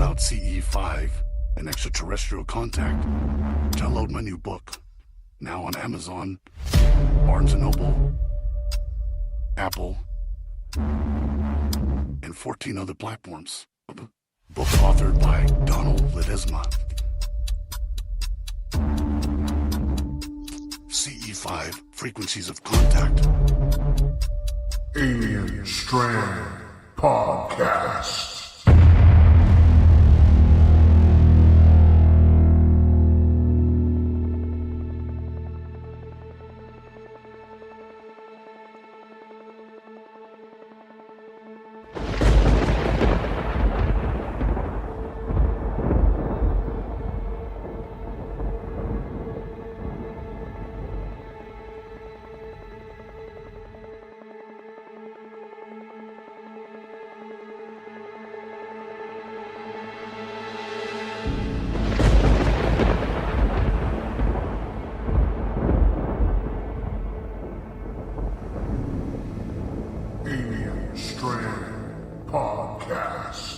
about CE5 and extraterrestrial contact, download my new book. Now on Amazon, Barnes & Noble, Apple, and 14 other platforms. Book authored by Donald Ledesma. CE5, Frequencies of Contact. Alien Strand Podcast. Alien Strand Podcast.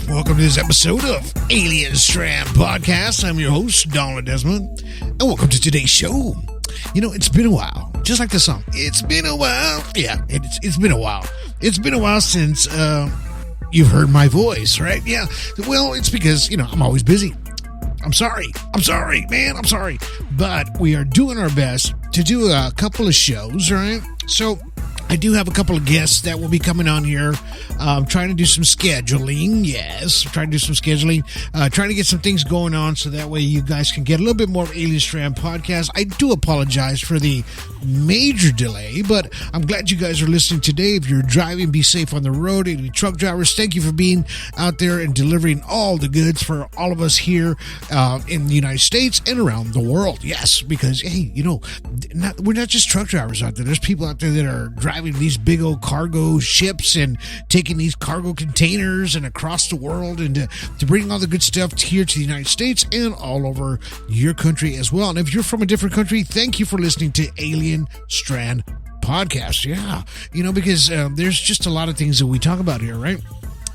Welcome to this episode of Alien Strand Podcast. I'm your host, Donald Desmond, and welcome to today's show. You know, it's been a while. Just like the song. It's been a while. Yeah, it's been a while. It's been a while since you've heard my voice, right? Yeah. Well, it's because, I'm always busy. I'm sorry, man. I'm sorry. But we are doing our best to do a couple of shows, right? So I do have a couple of guests that will be coming on here. Trying to do some scheduling. Yes, trying to do some scheduling. Trying to get some things going on so that way you guys can get a little bit more of Alien Strand Podcast. I do apologize for the major delay, but I'm glad you guys are listening today. If you're driving, be safe on the road. Any truck drivers, thank you for being out there and delivering all the goods for all of us here in the United States and around the world. Yes, because, hey, we're not just truck drivers out there. There's people out there that are driving these big old cargo ships and taking these cargo containers and across the world and to bring all the good stuff here to the United States and all over your country as well. And if you're from a different country, thank you for listening to Alien Strand Podcast. Yeah, because there's just a lot of things that we talk about here, right?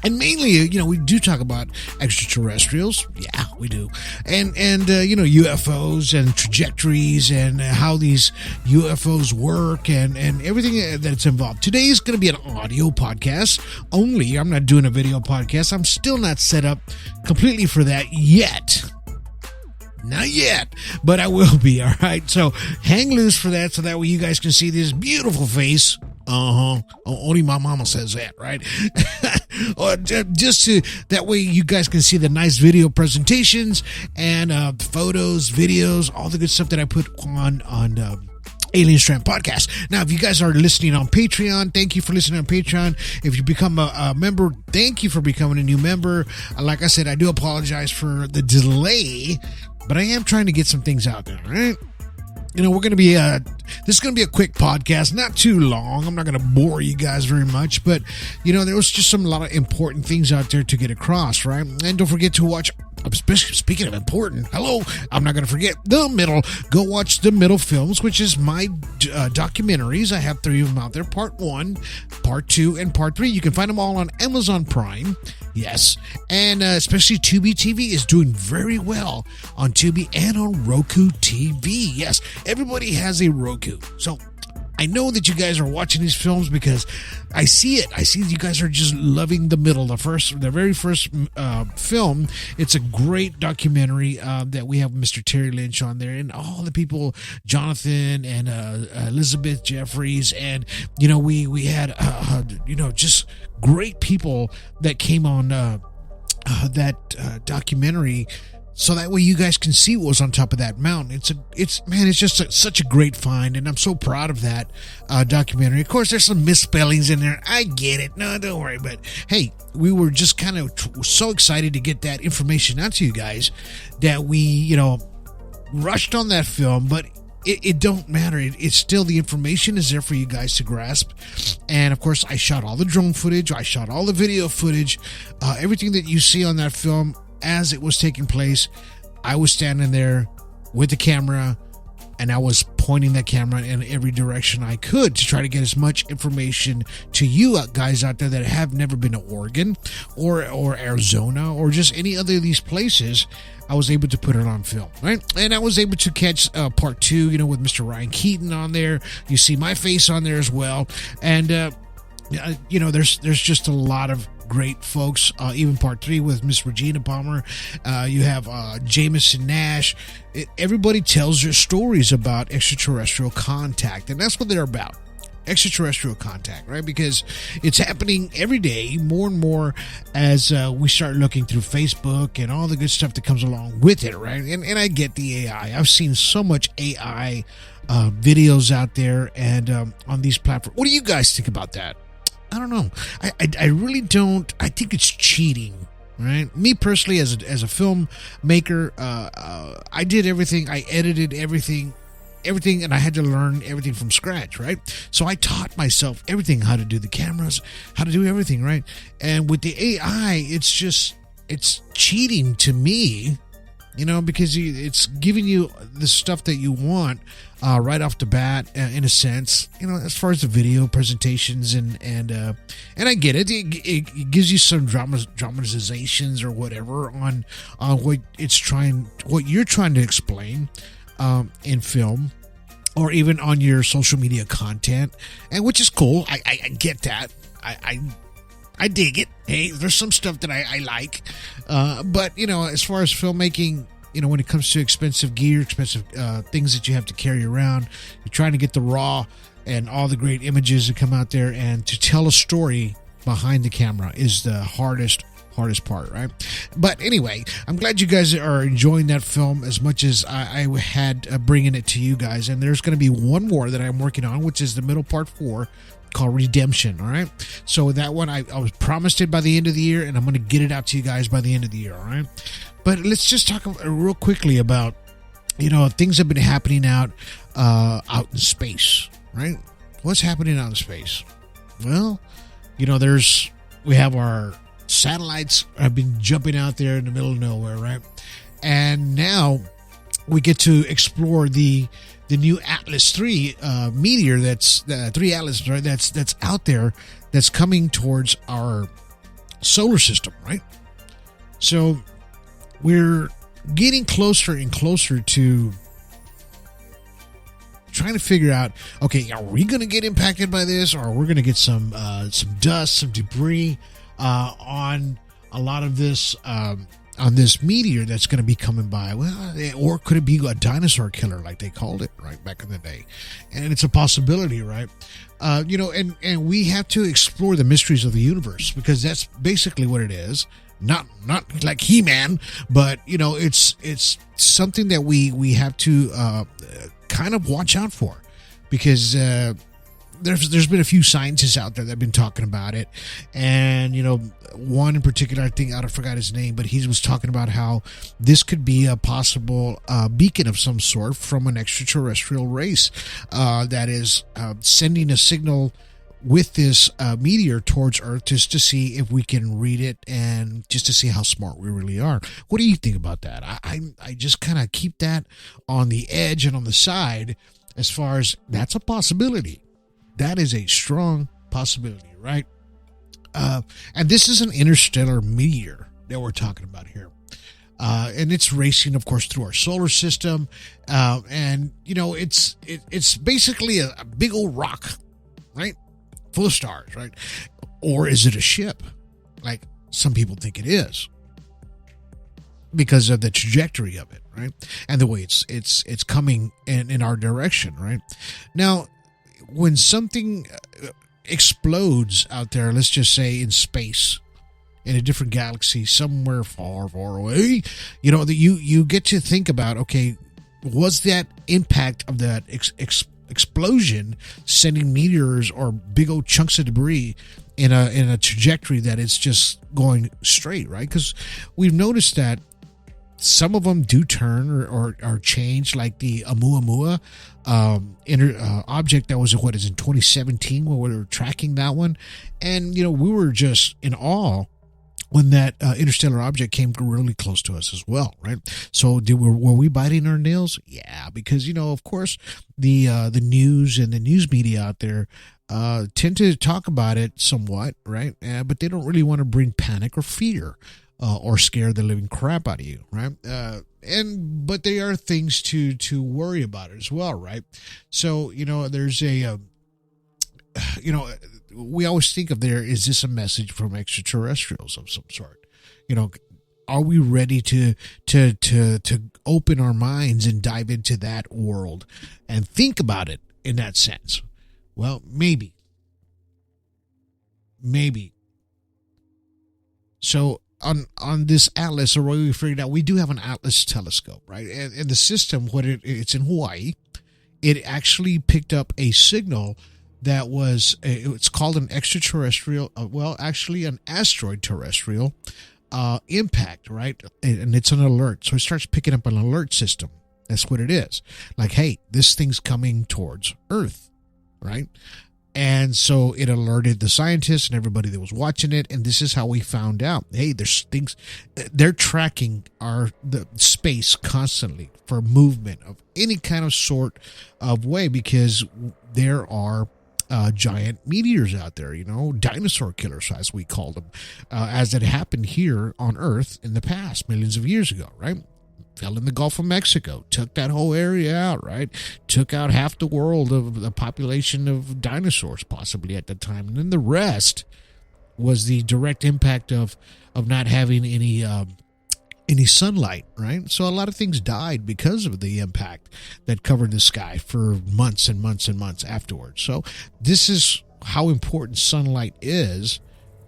And mainly, we do talk about extraterrestrials. Yeah, we do. And UFOs and trajectories and how these UFOs work and everything that's involved. Today is going to be an audio podcast only. I'm not doing a video podcast. I'm still not set up completely for that yet. Not yet, but I will be, all right? So hang loose for that so that way you guys can see this beautiful face. Only my mama says that, right? Or just to that way you guys can see the nice video presentations and photos, videos, all the good stuff that I put on Alien Strand Podcast. Now, if you guys are listening on Patreon, thank you for listening on Patreon. If you become a member, thank you for becoming a new member. Like I said, I do apologize for the delay, but I am trying to get some things out there, right? We're going to be, this is going to be a quick podcast, not too long. I'm not going to bore you guys very much, but, there was just a lot of important things out there to get across, right? And don't forget to watch, especially speaking of important, I'm not going to forget The Middle. Go watch The Middle Films, which is my documentaries. I have 3 of them out there, Part 1, Part 2, and Part 3. You can find them all on Amazon Prime. Yes, and especially Tubi TV is doing very well on Tubi and on Roku TV. Yes, everybody has a Roku. So I know that you guys are watching these films because I see it. I see you guys are just loving the middle. The very first film. It's a great documentary that we have Mr. Terry Lynch on there, and all the people, Jonathan and Elizabeth Jeffries, and we had just great people that came on that documentary. So that way you guys can see what was on top of that mountain. It's just such a great find, and I'm so proud of that documentary. Of course, there's some misspellings in there. I get it. No, don't worry. But hey, we were just kind of so excited to get that information out to you guys that we, rushed on that film. But it don't matter. It's still, the information is there for you guys to grasp. And of course, I shot all the drone footage. I shot all the video footage. Everything that you see on that film, as it was taking place, I was standing there with the camera, and I was pointing that camera in every direction I could to try to get as much information to you guys out there that have never been to Oregon or Arizona or just any other of these places. I was able to put it on film, right? And I was able to catch part 2, with Mr. Ryan Keaton on there. You see my face on there as well. And, there's just a lot of great folks, even part 3 with Miss Regina Palmer. You have Jameson Nash. Everybody tells their stories about extraterrestrial contact, and that's what they're about. Extraterrestrial contact, right? Because it's happening every day, more and more, as we start looking through Facebook and all the good stuff that comes along with it, right? And I get the AI. I've seen so much AI videos out there and on these platforms. What do you guys think about that? I don't know. I really don't. I think it's cheating, right? Me personally, as a filmmaker, I did everything. I edited everything, and I had to learn everything from scratch, right? So I taught myself everything, how to do the cameras, how to do everything, right? And with the AI, it's cheating to me, because it's giving you the stuff that you want right off the bat, in a sense, as far as the video presentations and I get it. It gives you some dramatizations or whatever on what you're trying to explain in film, or even on your social media content, and which is cool. I get that. I dig it. Hey, there's some stuff that I like, but as far as filmmaking, when it comes to expensive gear, expensive things that you have to carry around, you're trying to get the raw and all the great images that come out there, and to tell a story behind the camera is the hardest part, right? But anyway, I'm glad you guys are enjoying that film as much as I had bringing it to you guys. And there's going to be one more that I'm working on, which is the middle part 4, called Redemption. All right, so that one I was promised it by the end of the year, and I'm going to get it out to you guys by the end of the year. All right, but let's just talk real quickly about things have been happening out in space, right? What's happening out in space? Well, we have our satellites have been jumping out there in the middle of nowhere, right? And now we get to explore the new Atlas 3 meteor, that's 3 Atlas, right? That's out there, that's coming towards our solar system, right? So we're getting closer and closer to trying to figure out, okay, are we going to get impacted by this, or we're going to get some dust, some debris on a lot of this on this meteor that's going to be coming by. Well, or could it be a dinosaur killer, like they called it right back in the day? And it's a possibility, right? And we have to explore the mysteries of the universe, because that's basically what it is. Not like He-Man, but it's something that we have to kind of watch out for, because there's been a few scientists out there that have been talking about it, and one in particular, I forgot his name, but he was talking about how this could be a possible beacon of some sort from an extraterrestrial race that is sending a signal with this meteor towards Earth, just to see if we can read it, and just to see how smart we really are. What do you think about that? I just kind of keep that on the edge and on the side, as far as that's a possibility. That is a strong possibility, right? And this is an interstellar meteor that we're talking about here. and it's racing, of course, through our solar system. And it's basically a big old rock, right, full of stars, right? Or is it a ship, like some people think it is, because of the trajectory of it, right, and the way it's coming in our direction, right? Now, when something explodes out there, let's just say in space, in a different galaxy, somewhere far, far away, that you get to think about, okay, was that impact of that explosion sending meteors or big old chunks of debris in a trajectory that it's just going straight, right? Because we've noticed that some of them do turn or change, like the Oumuamua object that was in 2017 when we were tracking that one, and we were just in awe when that interstellar object came really close to us as well, right? So were we biting our nails? Yeah, because of course the news and the news media out there tend to talk about it somewhat, right? But they don't really want to bring panic or fear or scare the living crap out of you, right? But there are things to worry about as well, right? So there's we always think of is this a message from extraterrestrials of some sort? Are we ready to open our minds and dive into that world and think about it in that sense? Well, maybe. So on this atlas, or what we figured out, we do have an atlas telescope, right? And the system, it's in Hawaii, it actually picked up a signal that it's called an extraterrestrial, an asteroid terrestrial impact, right? And it's an alert. So it starts picking up an alert system. That's what it is. Like, hey, this thing's coming towards Earth, right? And so it alerted the scientists and everybody that was watching it. And this is how we found out, hey, there's things, they're tracking the space constantly for movement of any kind of sort of way, because there are giant meteors out there, dinosaur killers, as we call them, as it happened here on Earth in the past, millions of years ago, right? Fell in the Gulf of Mexico, took that whole area out, right? Took out half the world of the population of dinosaurs, possibly at the time. And then the rest was the direct impact of not having any sunlight, right? So a lot of things died because of the impact that covered the sky for months and months and months afterwards. So this is how important sunlight is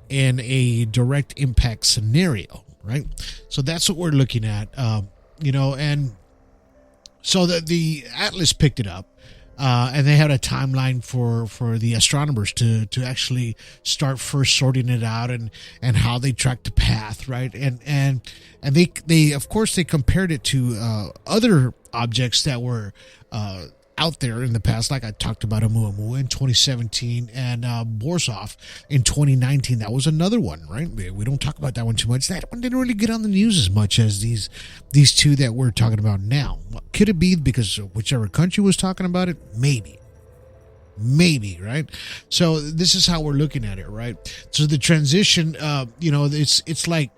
in a direct impact scenario, right? So that's what we're looking at. And so the Atlas picked it up, and they had a timeline for the astronomers to actually start first sorting it out and how they tracked the path, right? And they of course they compared it to other objects that were out there in the past, like I talked about Oumuamua in 2017 and Borsov in 2019. That was another one, right? We don't talk about that one too much. That one didn't really get on the news as much as these two that we're talking about now. Could it be because whichever country was talking about it? Maybe, right? So this is how we're looking at it, right? So the transition, it's like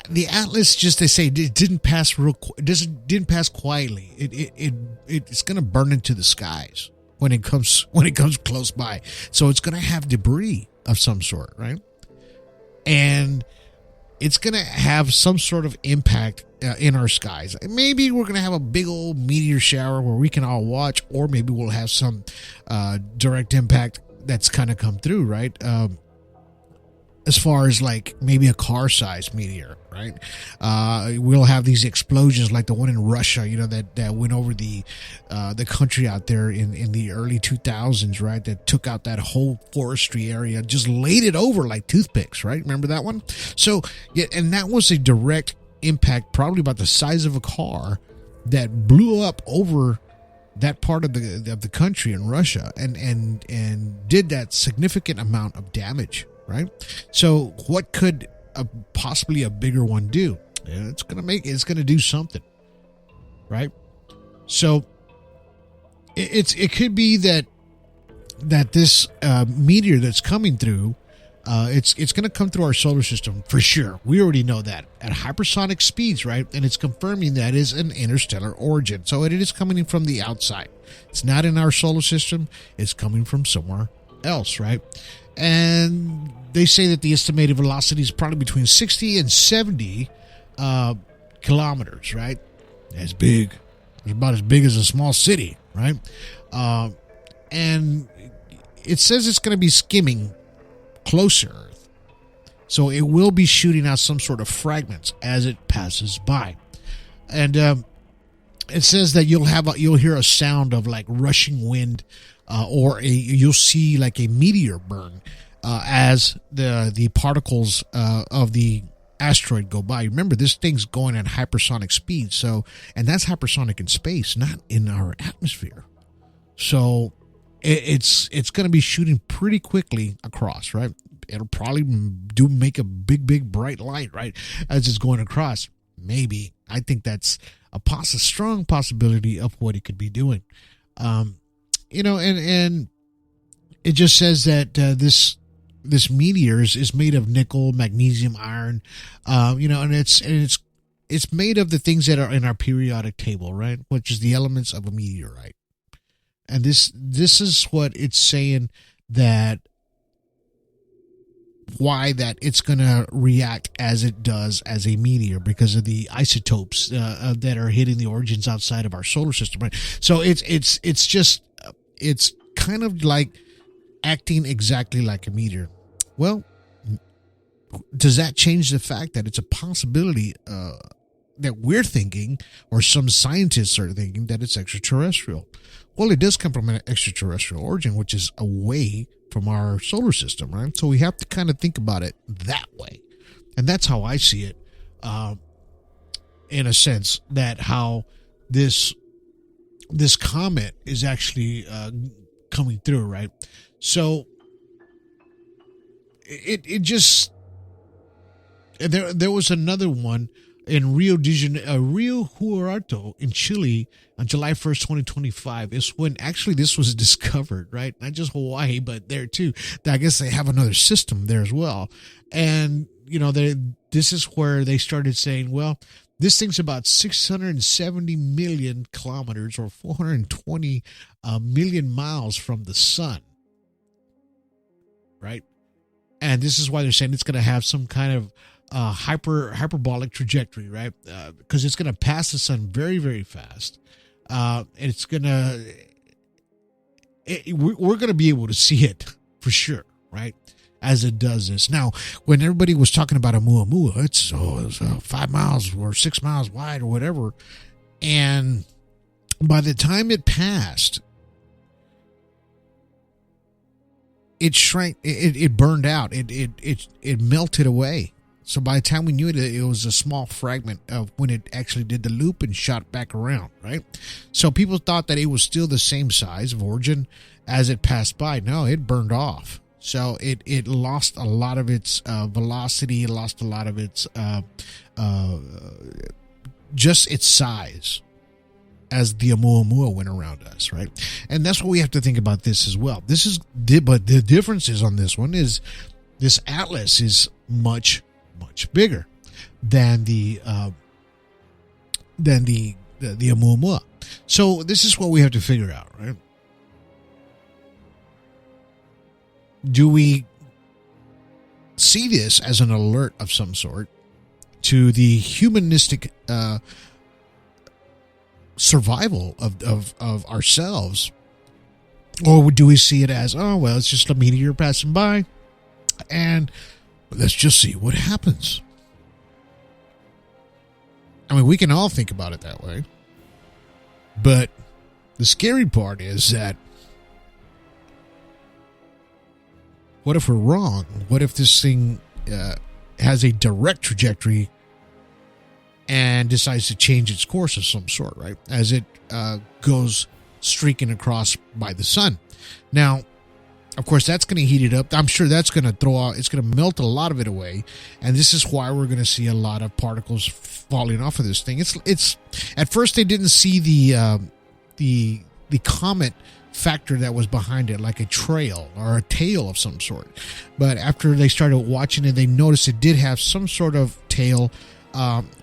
the Atlas, just they say, it didn't pass didn't pass quietly. It's going to burn into the skies when it comes close by. So it's going to have debris of some sort, right? And it's going to have some sort of impact in our skies. Maybe we're going to have a big old meteor shower where we can all watch, or maybe we'll have some direct impact that's kind of come through, right? As far as like maybe a car-sized meteor, right? We'll have these explosions like the one in Russia, that went over the country out there in the early 2000s, right? That took out that whole forestry area, just laid it over like toothpicks, right? Remember that one? So, yeah, and that was a direct impact, probably about the size of a car, that blew up over that part of the country in Russia and did that significant amount of damage. Right. So what could possibly a bigger one do? It's going to do something. Right. So it could be that this meteor that's coming through It's going to come through our solar system for sure. We already know that at hypersonic speeds, right? And it's confirming that is an interstellar origin. So it is coming from the outside. It's not in our solar system. It's coming from somewhere else, right? And they say that the estimated velocity is probably between 60 and 70 kilometers, right? That's big. It's about as big as a small city, right? And it says it's going to be skimming close to Earth. So it will be shooting out some sort of fragments as it passes by. And it says that you'll hear a sound of like rushing wind, or you'll see like a meteor burn as the particles of the asteroid go by. Remember, this thing's going at hypersonic speed, and that's hypersonic in space, not in our atmosphere. So it's going to be shooting pretty quickly across, right? It'll probably make a big bright light, right, as it's going across. Maybe. I think that's a strong possibility of what it could be doing. And it just says that this meteor is made of nickel, magnesium, iron, and it's made of the things that are in our periodic table, right, which is the elements of a meteorite. And this is what it's saying, that why that it's going to react as it does as a meteor, because of the isotopes that are hitting the origins outside of our solar system, right? So it's kind of like acting exactly like a meteor. Well, does that change the fact that it's a possibility that we're thinking, or some scientists are thinking, that it's extraterrestrial? Well, it does come from an extraterrestrial origin, which is away from our solar system, right? So we have to kind of think about it that way. And that's how I see it, in a sense, that how this comet is actually coming through, right? So it just, there was another one in Rio Huachuco in Chile on July 1st, 2025 is when actually this was discovered, right? Not just Hawaii, but there too. I guess they have another system there as well. And, this is where they started saying, well, this thing's about 670 million kilometers, or 420 million miles from the sun, right? And this is why they're saying it's going to have some kind of hyperbolic trajectory, right? Because it's going to pass the sun very, very fast. And it's going to, we're going to be able to see it for sure, right? As it does this. Now, when everybody was talking about Oumuamua, it's 5 miles or 6 miles wide or whatever. And by the time it passed, it shrank, it burned out, it melted away. So by the time we knew it, it was a small fragment of when it actually did the loop and shot back around, right? So people thought that it was still the same size of origin as it passed by. No, it burned off. So it lost a lot of its velocity, it lost a lot of its just its size as the Oumuamua went around us, right? And that's what we have to think about this as well. But the differences on this one is this atlas is much bigger than the Oumuamua. So this is what we have to figure out, right? Do we see this as an alert of some sort to the humanistic survival of ourselves, or do we see it as, oh well, it's just a meteor passing by, and let's just see what happens? I mean, we can all think about it that way, but the scary part is that, what if we're wrong? What if this thing has a direct trajectory and decides to change its course of some sort, right? As it goes streaking across by the sun. Now, of course, that's going to heat it up. I'm sure that's going to it's going to melt a lot of it away. And this is why we're going to see a lot of particles falling off of this thing. It's at first they didn't see the comet factor that was behind it, like a trail or a tail of some sort. But after they started watching it, they noticed it did have some sort of tail,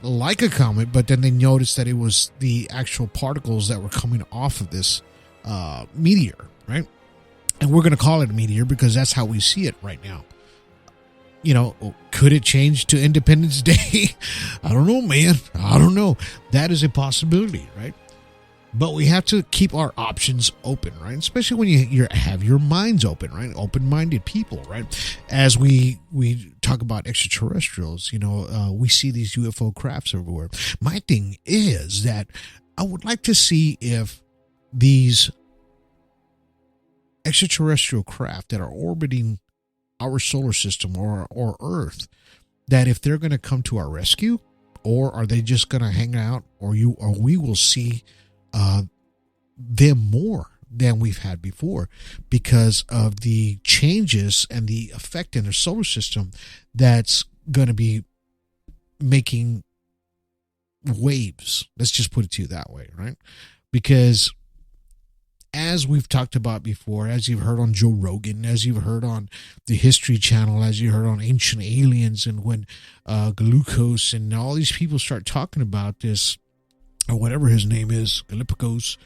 like a comet, but then they noticed that it was the actual particles that were coming off of this meteor, right? And we're going to call it a meteor because that's how we see it right now. You know, could it change to Independence Day? I don't know, man. I don't know. That is a possibility, right? But we have to keep our options open, right? Especially when you have your minds open, right? Open-minded people, right? As we talk about extraterrestrials, you know, we see these UFO crafts everywhere. My thing is that I would like to see if these extraterrestrial craft that are orbiting our solar system or Earth, that if they're going to come to our rescue, or are they just going to hang out, or we will see them more than we've had before because of the changes and the effect in their solar system that's going to be making waves. Let's just put it to you that way, right? Because as we've talked about before, as you've heard on Joe Rogan, as you've heard on the History Channel, as you heard on Ancient Aliens, and when Glucose and all these people start talking about this, or whatever his name is, Galapagos,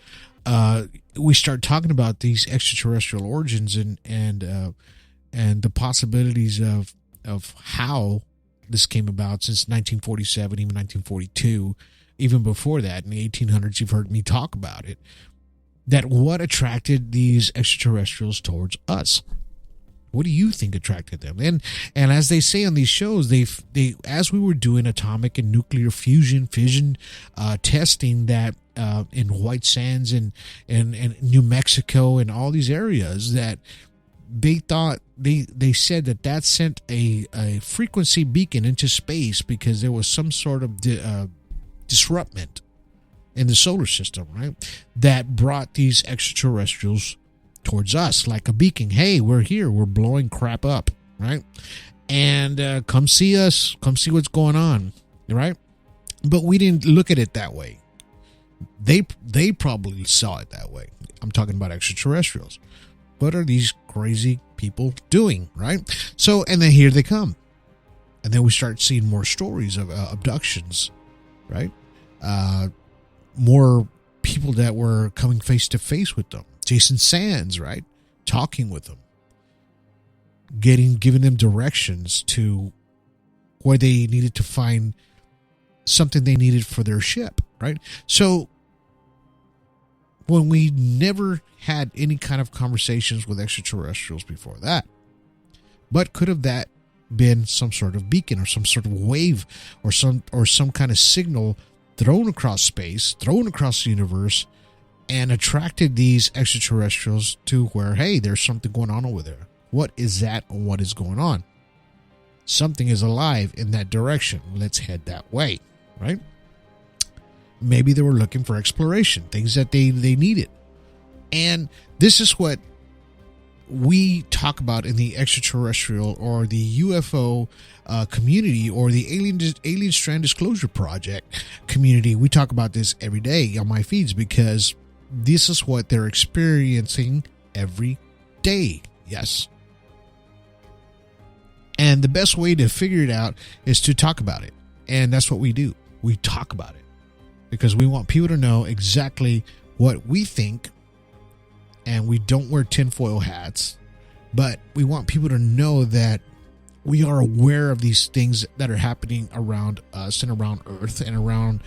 we start talking about these extraterrestrial origins and the possibilities of how this came about since 1947, even 1942, even before that in the 1800s. You've heard me talk about it. That what attracted these extraterrestrials towards us? What do you think attracted them? And as they say on these shows, they as we were doing atomic and nuclear fission testing that in White Sands and New Mexico and all these areas, that they thought they said that sent a frequency beacon into space because there was some sort of disruptment in the solar system, right? That brought these extraterrestrials towards us like a beacon. Hey, we're here. We're blowing crap up, right? And come see us. Come see what's going on, right? But we didn't look at it that way. They probably saw it that way. I'm talking about extraterrestrials. What are these crazy people doing, right? So, and then here they come. And then we start seeing more stories of abductions, right? More people that were coming face to face with them. Jason Sands, right? Talking with them. Giving them directions to where they needed to find something they needed for their ship, right? So when we never had any kind of conversations with extraterrestrials before that, but could have that been some sort of beacon or some sort of wave or some kind of signal thrown across space, thrown across the universe, and attracted these extraterrestrials to where, hey, there's something going on over there. What is that? What is going on? Something is alive in that direction. Let's head that way, right? Maybe they were looking for exploration, things that they needed. And this is what we talk about in the extraterrestrial or the UFO community, or the Alien Strand Disclosure Project community. We talk about this every day on my feeds because this is what they're experiencing every day. Yes. And the best way to figure it out is to talk about it. And that's what we do. We talk about it because we want people to know exactly what we think. And we don't wear tinfoil hats, but we want people to know that we are aware of these things that are happening around us and around Earth and around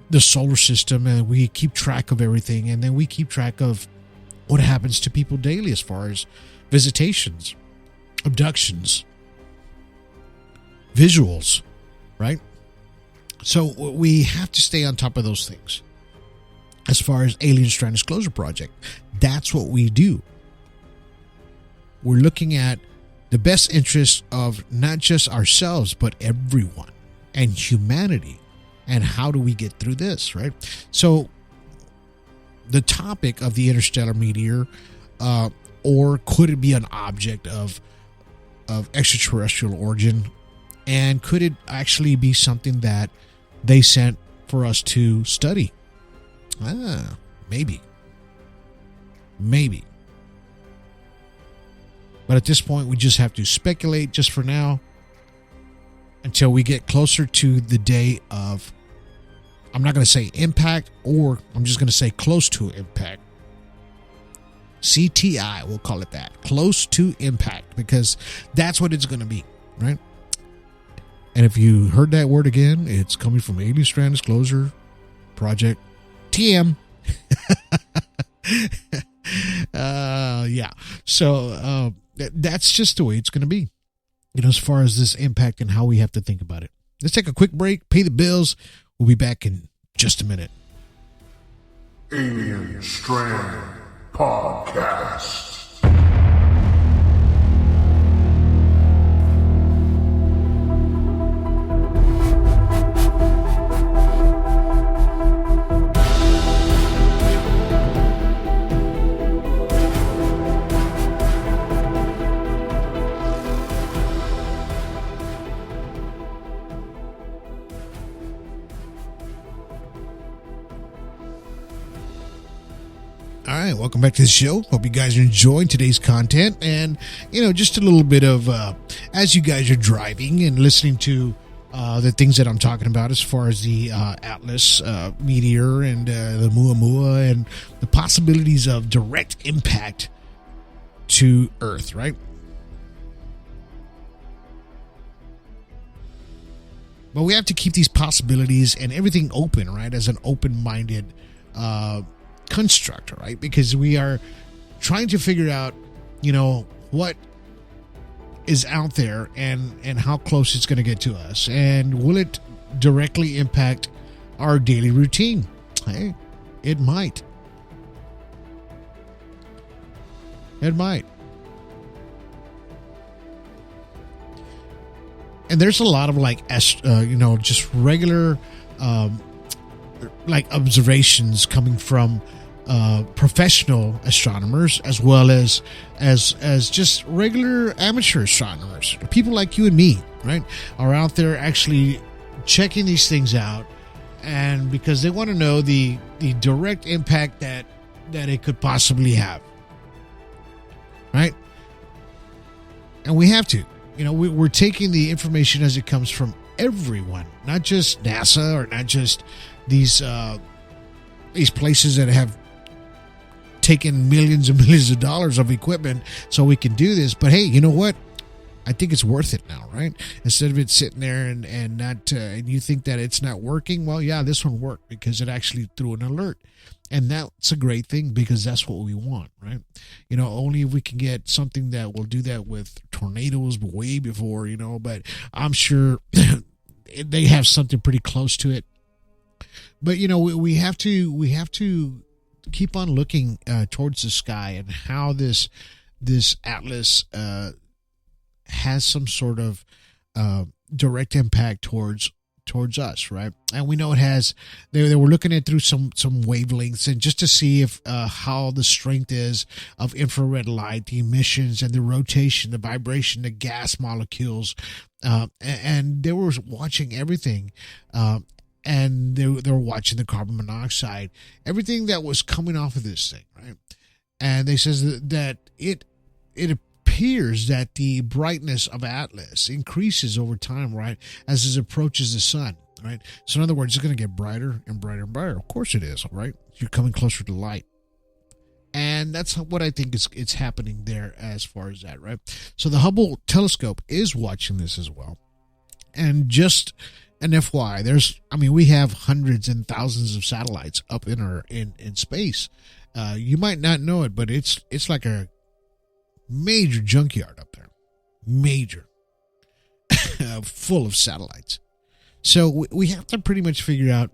the solar system, and we keep track of everything, and then we keep track of what happens to people daily as far as visitations, abductions, visuals, right? So we have to stay on top of those things. As far as Alien Strand Disclosure Project, that's what we do. We're looking at the best interest of not just ourselves, but everyone and humanity. And how do we get through this, right? So the topic of the interstellar meteor, or could it be an object of extraterrestrial origin? And could it actually be something that they sent for us to study? Maybe. Maybe. But at this point, we just have to speculate just for now until we get closer to the day of, I'm not going to say impact, or I'm just going to say close to impact. CTI, we'll call it that. Close to impact, because that's what it's going to be, right? And if you heard that word again, it's coming from Alien Strand Disclosure Project TM. Yeah. So that's just the way it's going to be, as far as this impact and how we have to think about it. Let's take a quick break, pay the bills. We'll be back in just a minute. Alien Strand Podcast. All right, welcome back to the show. Hope you guys are enjoying today's content. And, just a little bit of, as you guys are driving and listening to the things that I'm talking about as far as the Atlas meteor and the Muamua and the possibilities of direct impact to Earth, right? But we have to keep these possibilities and everything open, right? As an open-minded construct, right? Because we are trying to figure out, what is out there and how close it's going to get to us, and will it directly impact our daily routine? Hey, it might. It might. And there's a lot of just regular observations coming from professional astronomers, as well as just regular amateur astronomers. People like you and me, right, are out there actually checking these things out, and because they want to know the direct impact that it could possibly have, right? And we have to, we're taking the information as it comes from everyone, not just NASA or not just these places that have taken millions and millions of dollars of equipment so we can do this. But hey, you know what? I think it's worth it now, right? Instead of it sitting there and not, and you think that it's not working. Well, yeah, this one worked because it actually threw an alert. And that's a great thing, because that's what we want, right? Only if we can get something that will do that with tornadoes way before, but I'm sure they have something pretty close to it. But, we have to keep on looking towards the sky, and how this Atlas has some sort of direct impact towards us, right? And we know it has. They were looking at through some wavelengths, and just to see if how the strength is of infrared light, the emissions and the rotation, the vibration, the gas molecules, and they were watching everything. And they were watching the carbon monoxide, everything that was coming off of this thing, right? And they says that it appears that the brightness of Atlas increases over time, right, as it approaches the sun, right? So in other words, it's going to get brighter and brighter and brighter. Of course it is, right? You're coming closer to light. And that's what I think it's happening there as far as that, right? So the Hubble telescope is watching this as well. And just an FYI, we have hundreds and thousands of satellites up in space. You might not know it, but it's like a major junkyard up there, major, full of satellites. So we have to pretty much figure out,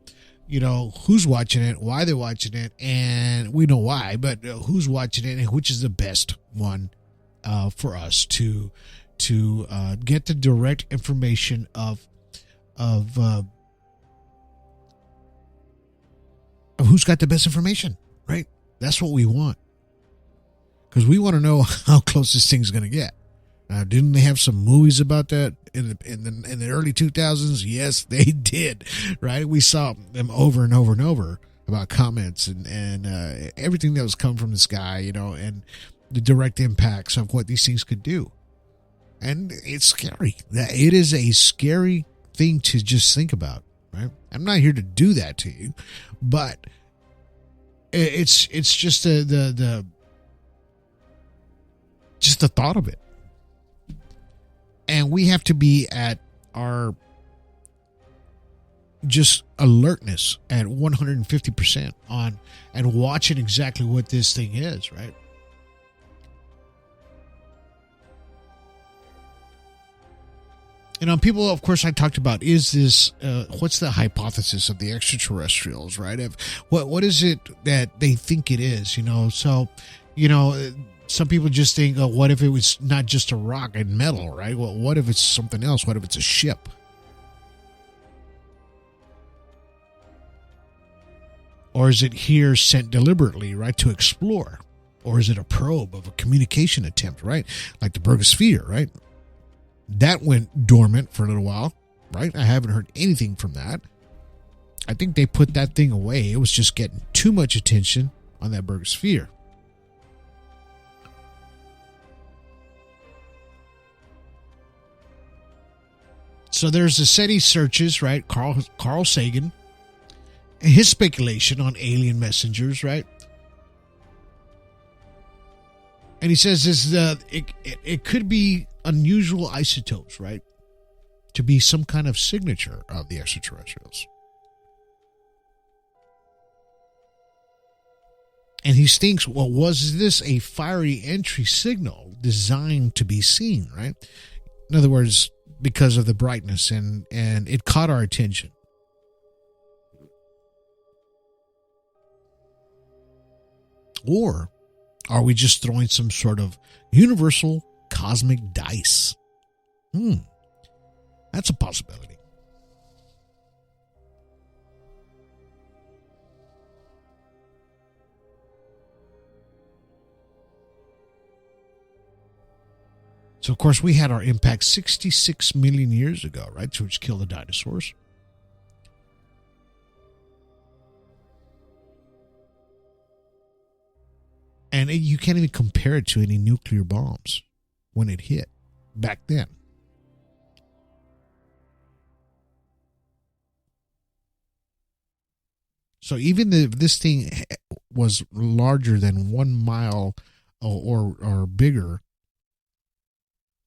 who's watching it, why they're watching it, and we know why, but who's watching it and which is the best one for us to get the direct information of who's got the best information, right? That's what we want, because we want to know how close this thing's going to get. Didn't they have some movies about that in the early 2000s? Yes, they did, right? We saw them over and over and over. about comments and everything that was coming from this guy, and the direct impacts of what these things could do. And it's scary. It is a scary thing to just think about, right? I'm not here to do that to you, but it's just the thought of it. And we have to be at our just alertness at 150% on and watching exactly what this thing is, right? People, of course, I talked about, is this, what's the hypothesis of the extraterrestrials, right? What is it that they think it is, So, some people just think, oh, what if it was not just a rock and metal, right? Well, what if it's something else? What if it's a ship? Or is it here sent deliberately, right, to explore? Or is it a probe of a communication attempt, right? Like the Bergosphere, right? That went dormant for a little while, right? I haven't heard anything from that. I think they put that thing away. It was just getting too much attention on that Bergosphere. So there's the SETI searches, right? Carl Sagan, and his speculation on alien messengers, right? And he says it could be unusual isotopes, right? To be some kind of signature of the extraterrestrials. And he thinks, well, was this a fiery entry signal designed to be seen, right? In other words, because of the brightness and it caught our attention. Or are we just throwing some sort of universal cosmic dice? That's a possibility. So, of course, we had our impact 66 million years ago, right? Which killed the dinosaurs. And you can't even compare it to any nuclear bombs when it hit back then. So even if this thing was larger than 1 mile or bigger,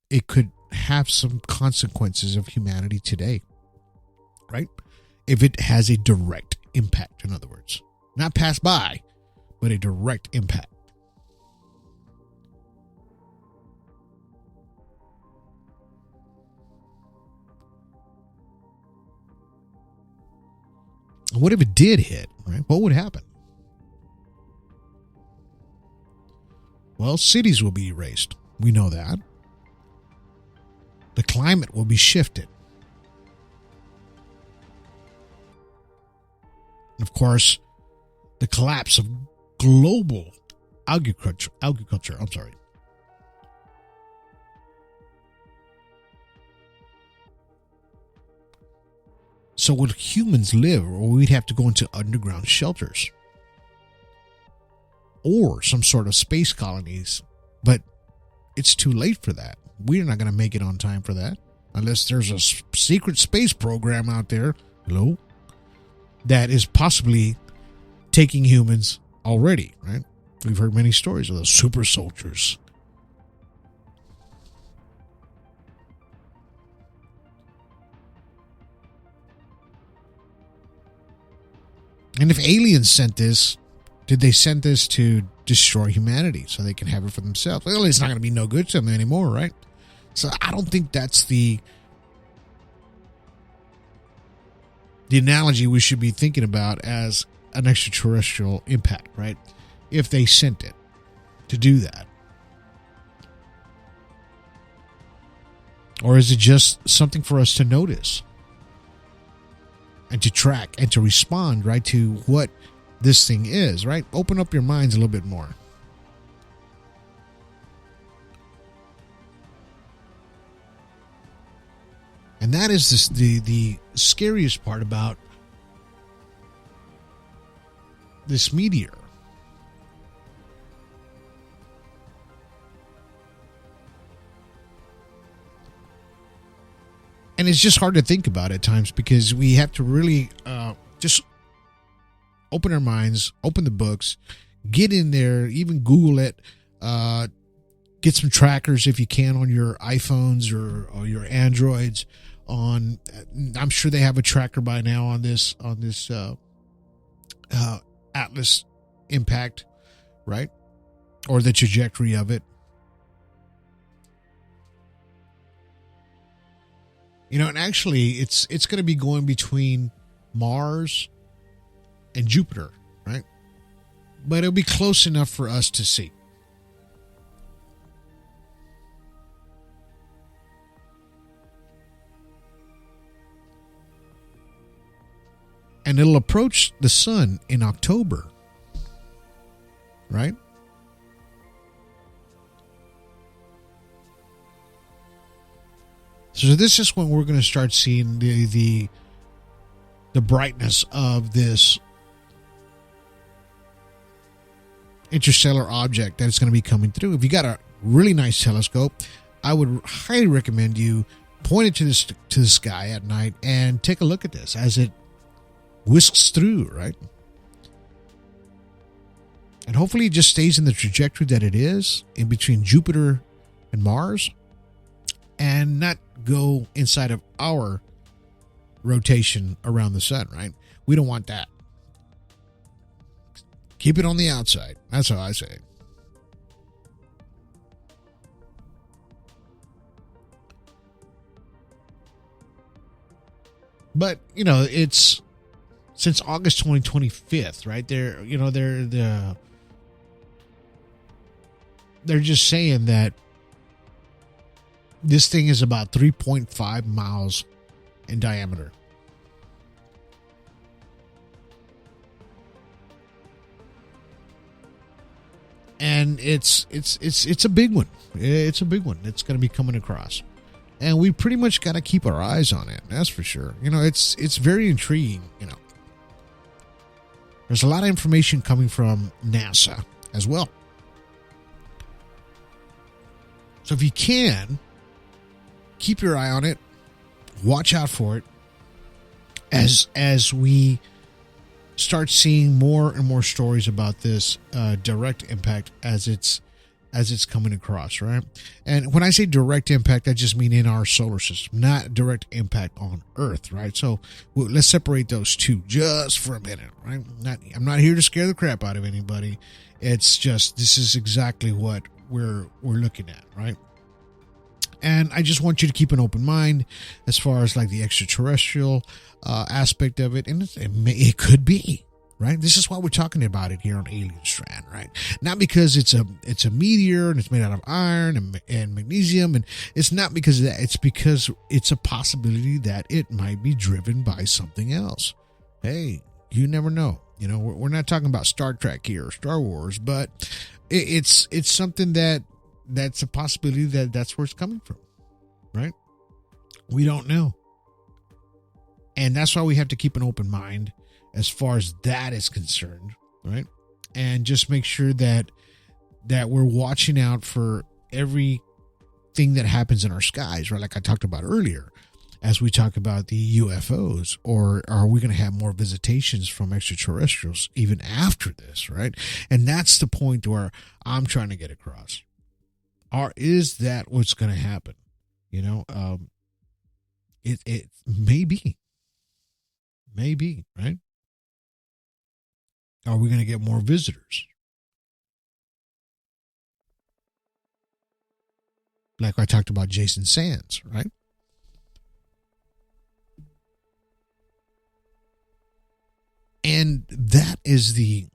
it could have some consequences of humanity today, right? If it has a direct impact, in other words. Not pass by, but a direct impact. What if it did hit, right? What would happen? Well, cities will be erased. We know that. The climate will be shifted. And of course, the collapse of global agriculture. So would humans live, or we'd have to go into underground shelters or some sort of space colonies? But it's too late for that. We're not going to make it on time for that unless there's a secret space program out there, that is possibly taking humans already, right? We've heard many stories of those super soldiers. And if aliens sent this, did they send this to destroy humanity so they can have it for themselves? Well, it's not going to be no good to them anymore, right? So I don't think that's the analogy we should be thinking about as an extraterrestrial impact, right? If they sent it to do that. Or is it just something for us to notice and to track and to respond, right, to what this thing is, right? Open up your minds a little bit more. And that is the scariest part about this meteor. And it's just hard to think about at times because we have to really just open our minds, open the books, get in there, even Google it, get some trackers if you can on your iPhones or your Androids. I'm sure they have a tracker by now on this Atlas impact, right? Or the trajectory of it. And actually it's going to be going between Mars and Jupiter, right? But it'll be close enough for us to see. And it'll approach the sun in October, right? So this is when we're going to start seeing the brightness of this interstellar object that is going to be coming through. If you got a really nice telescope, I would highly recommend you point it to the sky at night and take a look at this as it whisks through, right? And hopefully it just stays in the trajectory that it is in between Jupiter and Mars and not go inside of our rotation around the sun, right? We don't want that. Keep it on the outside. That's how I say. But, it's since August 2025, right? They're just saying that this thing is about 3.5 miles in diameter. And it's a big one. It's a big one. It's going to be coming across. And we pretty much got to keep our eyes on it. That's for sure. It's very intriguing, There's a lot of information coming from NASA as well. So if you can, keep your eye on it. Watch out for it as we start seeing more and more stories about this direct impact as it's coming across, right? And when I say direct impact, I just mean in our solar system, not direct impact on Earth, right? So let's separate those two just for a minute, right? I'm not here to scare the crap out of anybody. It's just this is exactly what we're looking at, right? And I just want you to keep an open mind as far as like the extraterrestrial aspect of it. And it could be, right? This is why we're talking about it here on Alien Strand, right? Not because it's a meteor and it's made out of iron and magnesium. And it's not because of that. It's because it's a possibility that it might be driven by something else. Hey, you never know. We're not talking about Star Trek here or Star Wars, but it's something that's a possibility that's where it's coming from, right? We don't know. And that's why we have to keep an open mind as far as that is concerned, right? And just make sure that we're watching out for everything that happens in our skies, right? Like I talked about earlier, as we talk about the UFOs, or are we going to have more visitations from extraterrestrials even after this, right? And that's the point where I'm trying to get across. Or is that what's going to happen? It may be, right? Are we going to get more visitors? Like I talked about Jason Sands, right? And that is the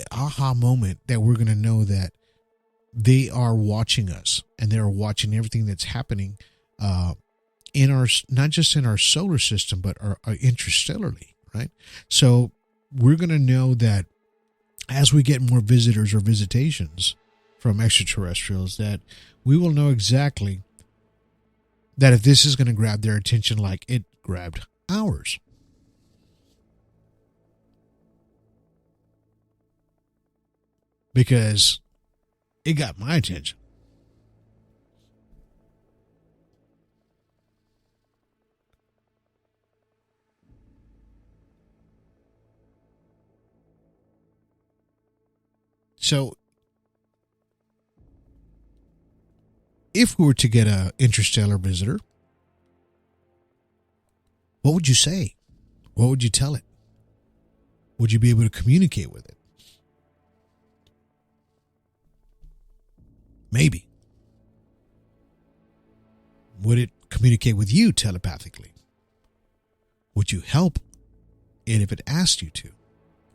aha moment that we're going to know that they are watching us and they're watching everything that's happening in our, not just in our solar system, but our interstellarly, right? So we're going to know that as we get more visitors or visitations from extraterrestrials, that we will know exactly that if this is going to grab their attention like it grabbed ours. because it got my attention. So, if we were to get an interstellar visitor, what would you say? What would you tell it? Would you be able to communicate with it? Maybe. Would it communicate with you telepathically? Would you help it if it asked you to?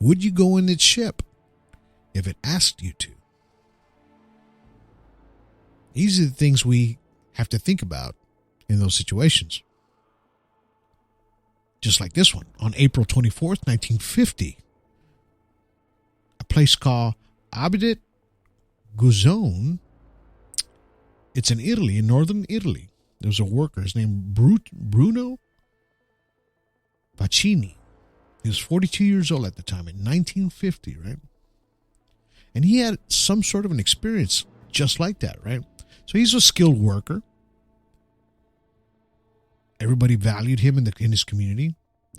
Would you go in its ship if it asked you to? These are the things we have to think about in those situations. Just like this one. On April 24th, 1950, a place called Abide Guzone, it's in Italy, in northern Italy. There was a worker, his name Bruno Pacini. He was 42 years old at the time, in 1950, right? And he had some sort of an experience just like that, right? So he's a skilled worker. Everybody valued him in his community.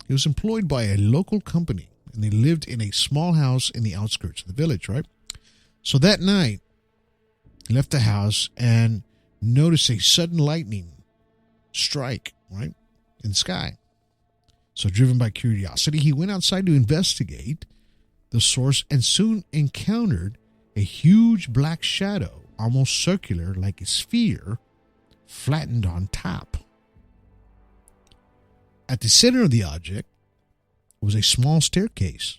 He was employed by a local company, and they lived in a small house in the outskirts of the village, right? So that night, he left the house and noticed a sudden lightning strike, right, in the sky. So driven by curiosity, he went outside to investigate the source and soon encountered a huge black shadow, almost circular like a sphere, flattened on top. At the center of the object was a small staircase,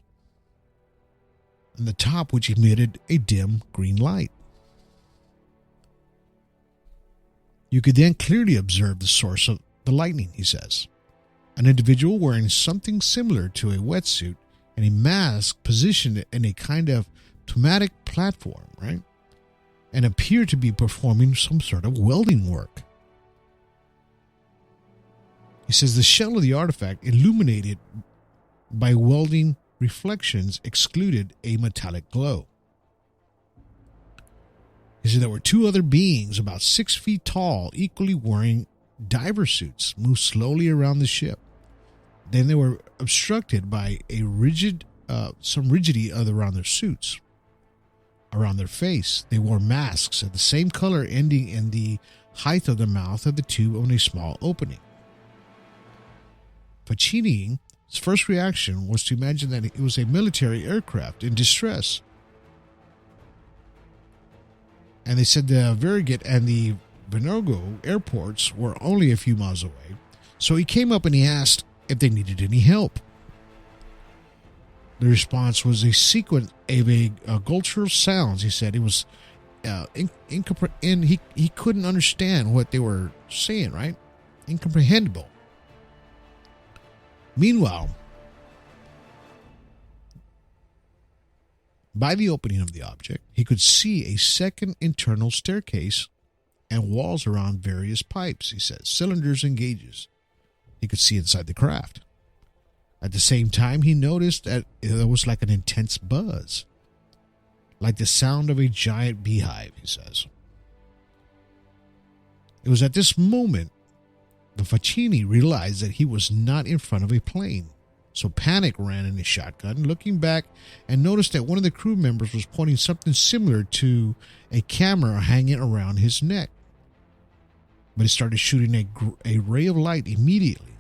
and the top which emitted a dim green light. You could then clearly observe the source of the lightning, he says. An individual wearing something similar to a wetsuit and a mask positioned in a kind of pneumatic platform, right? And appeared to be performing some sort of welding work. He says the shell of the artifact, illuminated by welding reflections, excluded a metallic glow. He said there were two other beings about 6 feet tall, equally wearing diver suits, moved slowly around the ship. Then they were obstructed by some rigidity around their suits, around their face. They wore masks of the same color, ending in the height of the mouth of the tube on a small opening. Pacini's first reaction was to imagine that it was a military aircraft in distress. And they said the Variegat and the Venergo airports were only a few miles away. So he came up and he asked if they needed any help. The response was a sequence of guttural sounds. He said it was he couldn't understand what they were saying, right? Incomprehensible. Meanwhile, by the opening of the object, he could see a second internal staircase and walls around various pipes, he says, cylinders and gauges. He could see inside the craft. At the same time, he noticed that there was like an intense buzz, like the sound of a giant beehive, he says. It was at this moment that Pacini realized that he was not in front of a plane. So panic ran in his shotgun, looking back, and noticed that one of the crew members was pointing something similar to a camera hanging around his neck. But he started shooting a ray of light immediately.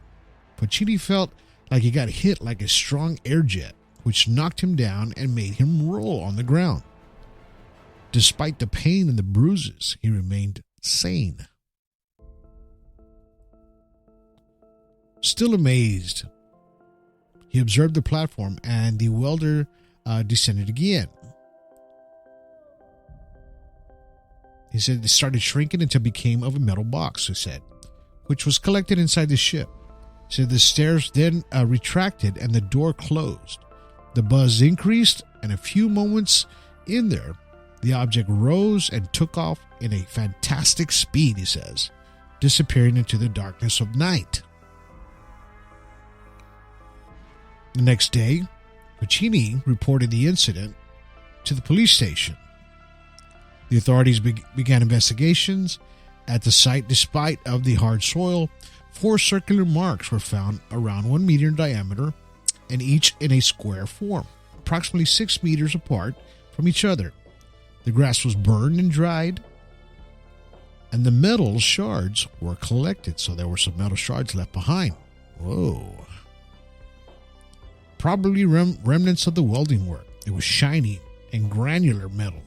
Pacini felt like he got hit like a strong air jet, which knocked him down and made him roll on the ground. Despite the pain and the bruises, he remained sane. Still amazed, he observed the platform and the welder descended again. He said it started shrinking until it became of a metal box, he said, which was collected inside the ship. He said the stairs then retracted and the door closed. The buzz increased, and a few moments in there, the object rose and took off in a fantastic speed, he says, disappearing into the darkness of night. The next day, Pacini reported the incident to the police station. The authorities began investigations at the site. Despite of the hard soil, 4 circular marks were found around 1 meter in diameter and each in a square form, approximately 6 meters apart from each other. The grass was burned and dried, and the metal shards were collected. So there were some metal shards left behind. Whoa. Probably remnants of the welding work. It was shiny and granular metal,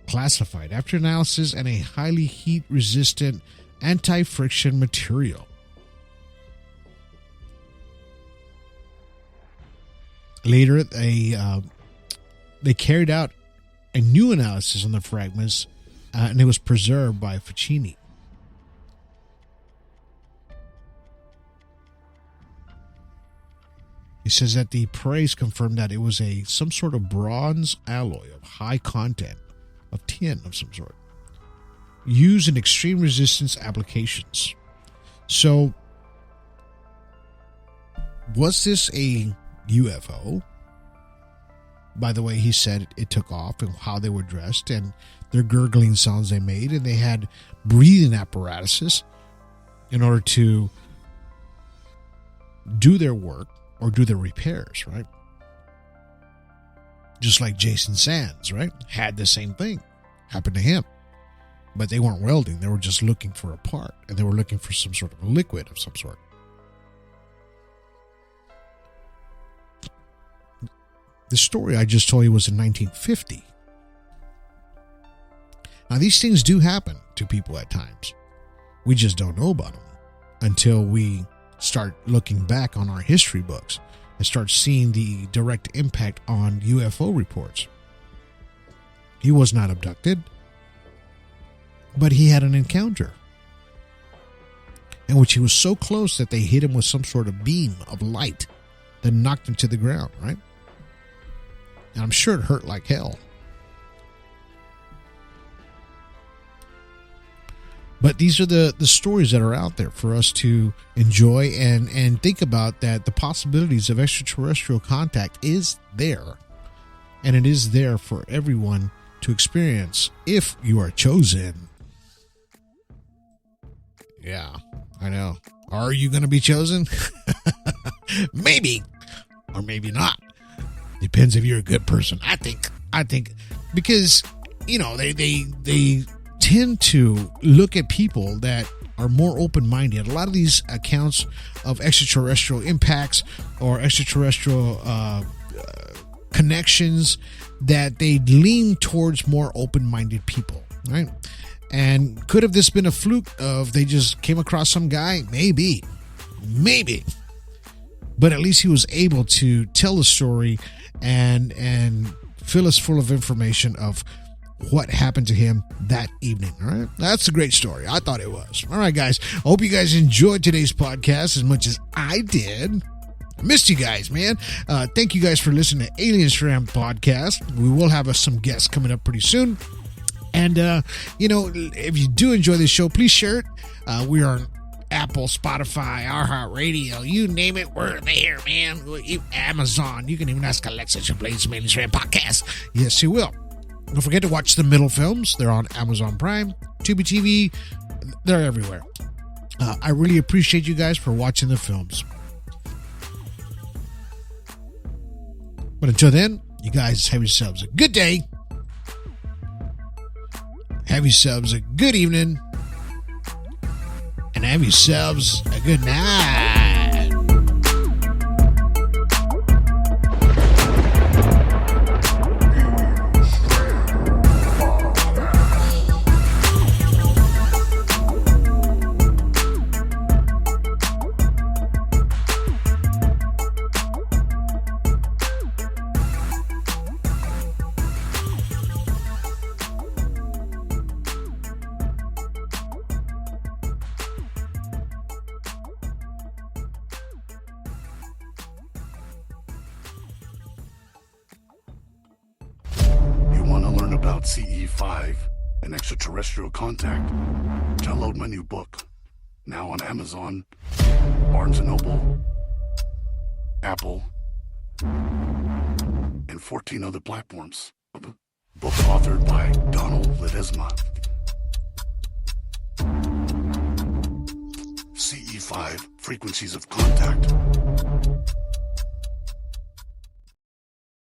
classified after analysis and a highly heat-resistant anti-friction material. Later, they carried out a new analysis on the fragments, and it was preserved by Ficini. He says that the appraised confirmed that it was some sort of bronze alloy of high content of tin of some sort, used in extreme resistance applications. So, was this a UFO? By the way, he said it took off and how they were dressed and their gurgling sounds they made, and they had breathing apparatuses in order to do their work or do their repairs, right? Just like Jason Sands, right? Had the same thing happen to him. But they weren't welding. They were just looking for a part, and they were looking for some sort of liquid of some sort. The story I just told you was in 1950. Now, these things do happen to people at times. We just don't know about them until we start looking back on our history books and start seeing the direct impact on UFO reports. He was not abducted, but he had an encounter in which he was so close that they hit him with some sort of beam of light that knocked him to the ground, right? And I'm sure it hurt like hell. But these are the stories that are out there for us to enjoy and think about, that the possibilities of extraterrestrial contact is there. And it is there for everyone to experience if you are chosen. Yeah, I know. Are you going to be chosen? Maybe. Or maybe not. Depends if you're a good person. I think because, you know, they tend to look at people that are more open-minded. A lot of these accounts of extraterrestrial impacts or extraterrestrial connections, that they lean towards more open-minded people, right? And could have this been a fluke of they just came across some guy? Maybe. But at least he was able to tell the story and fill us full of information of what happened to him that evening. All right, that's a great story. I thought it was. All right, guys, I hope you guys enjoyed today's podcast as much as I did. I missed you guys, man. Thank you guys for listening to Alien Shram Podcast. We will have some guests coming up pretty soon. And, you know, if you do enjoy this show, please share it. We are on Apple, Spotify, iHeartRadio, you name it, we're there, man. Amazon. You can even ask Alexa to play some Alien Shram Podcast. Yes, you will. Don't forget to watch the middle films. They're on Amazon Prime, Tubi TV. They're everywhere. I really appreciate you guys for watching the films. But until then, you guys have yourselves a good day. Have yourselves a good evening. And have yourselves a good night. About CE5 and extraterrestrial contact, download my new book, now on Amazon, Barnes & Noble, Apple, and 14 other platforms. book authored by Donald Ledesma. CE5, Frequencies of Contact.